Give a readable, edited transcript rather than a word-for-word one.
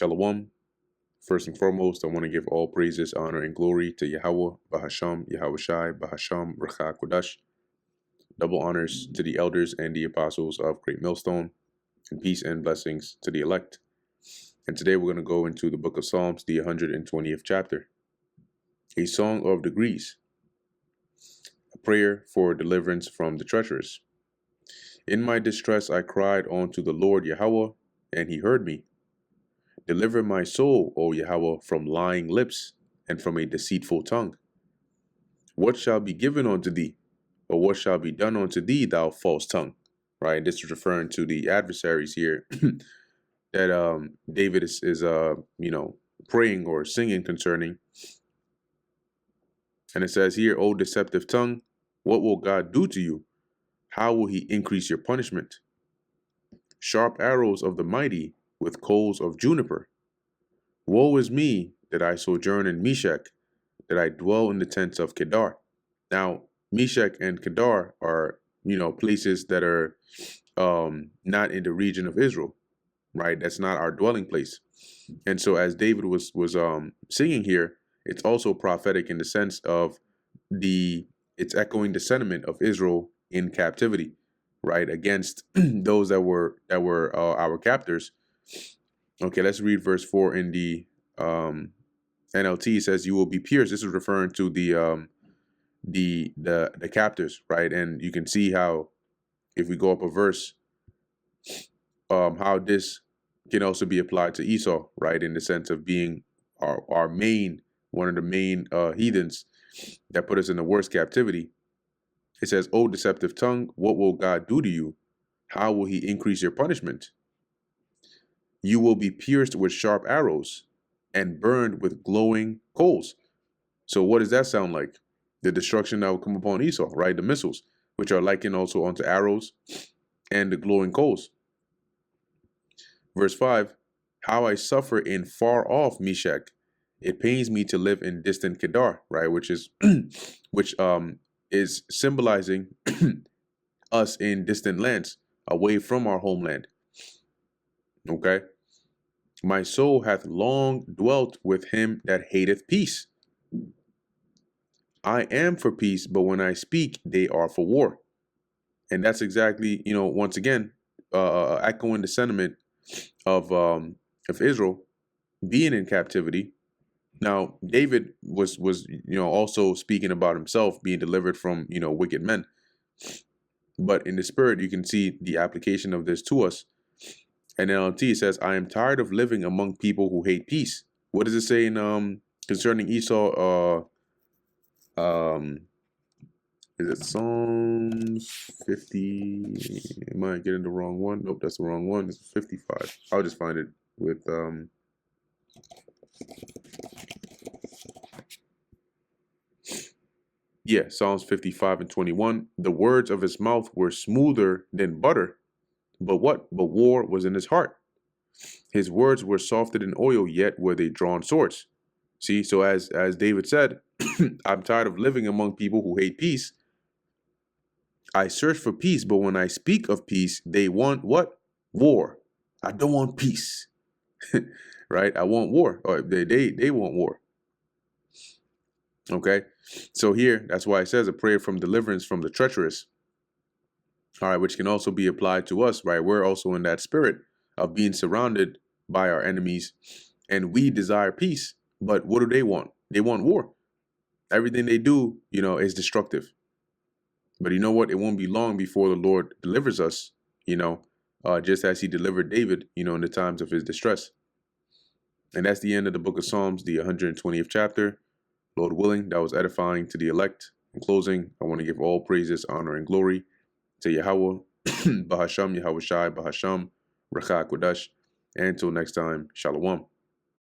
Shalom. First and foremost, I want to give all praises, honor, and glory to Yahweh, Bahasham, Yahweh Shai, Bahasham, Racha Kodash. Double honors to the elders and the apostles of Great Millstone, and peace and blessings to the elect. And today we're going to go into the book of Psalms, the 120th chapter. A song of degrees. A prayer for deliverance from the treacherous. In my distress I cried unto the Lord Yahweh, and he heard me. Deliver my soul, O Yahweh, from lying lips and from a deceitful tongue. What shall be given unto thee, or what shall be done unto thee, thou false tongue? Right. This is referring to the adversaries here that David is praying or singing concerning. And it says here, O deceptive tongue, what will God do to you? How will he increase your punishment? Sharp arrows of the mighty with coals of juniper. Woe is me that I sojourn in Meshech, that I dwell in the tents of Kedar. Now, Meshech and Kedar are, places that are not in the region of Israel, right? That's not our dwelling place. And so as David was singing here, it's also prophetic in the sense of it's echoing the sentiment of Israel in captivity, right? Against those that were our captors. Okay, let's read verse 4 in the NLT. It says, "You will be pierced." This is referring to the captors, right? And you can see how, if we go up a verse, how this can also be applied to Esau, right? In the sense of being our main, one of the main heathens that put us in the worst captivity. It says, "O deceptive tongue, what will God do to you? How will he increase your punishment? You will be pierced with sharp arrows and burned with glowing coals." So what does that sound like? The destruction that will come upon Esau, right? The missiles, which are likened also unto arrows, and the glowing coals. Verse 5, "How I suffer in far off Meshech. It pains me to live in distant Kedar," right? Which is is symbolizing us in distant lands, away from our homeland. Okay. "My soul hath long dwelt with him that hateth peace. I am for peace, but when I speak, they are for war." And that's exactly, once again, echoing the sentiment of Israel being in captivity. Now, David was also speaking about himself being delivered from, wicked men. But in the spirit, you can see the application of this to us. And NLT says, "I am tired of living among people who hate peace." What does it say in concerning Esau? Is it Psalms 50? Am I getting the wrong one? Nope, that's the wrong one. It's 55. I'll just find it with Psalms 55 and 21. "The words of his mouth were smoother than butter, but war was in his heart. His words were softer than oil, yet were they drawn swords." See, so as David said, I'm tired of living among people who hate peace. I search for peace, but when I speak of peace, they want what? War. I don't want peace. Right? I want war. Or they want war. Okay? So here, that's why it says a prayer from deliverance from the treacherous. All right, which can also be applied to us, right? We're also in that spirit of being surrounded by our enemies, and we desire peace. But what do they want? They want war. Everything they do, is destructive. But you know what? It won't be long before the Lord delivers us, just as he delivered David, in the times of his distress. And that's the end of the book of Psalms, the 120th chapter. Lord willing, that was edifying to the elect. In closing, I want to give all praises, honor, and glory to Yahweh, Bahasham, Yahweh Shai, Bahasham, Racha Kodash. And until next time, Shalom.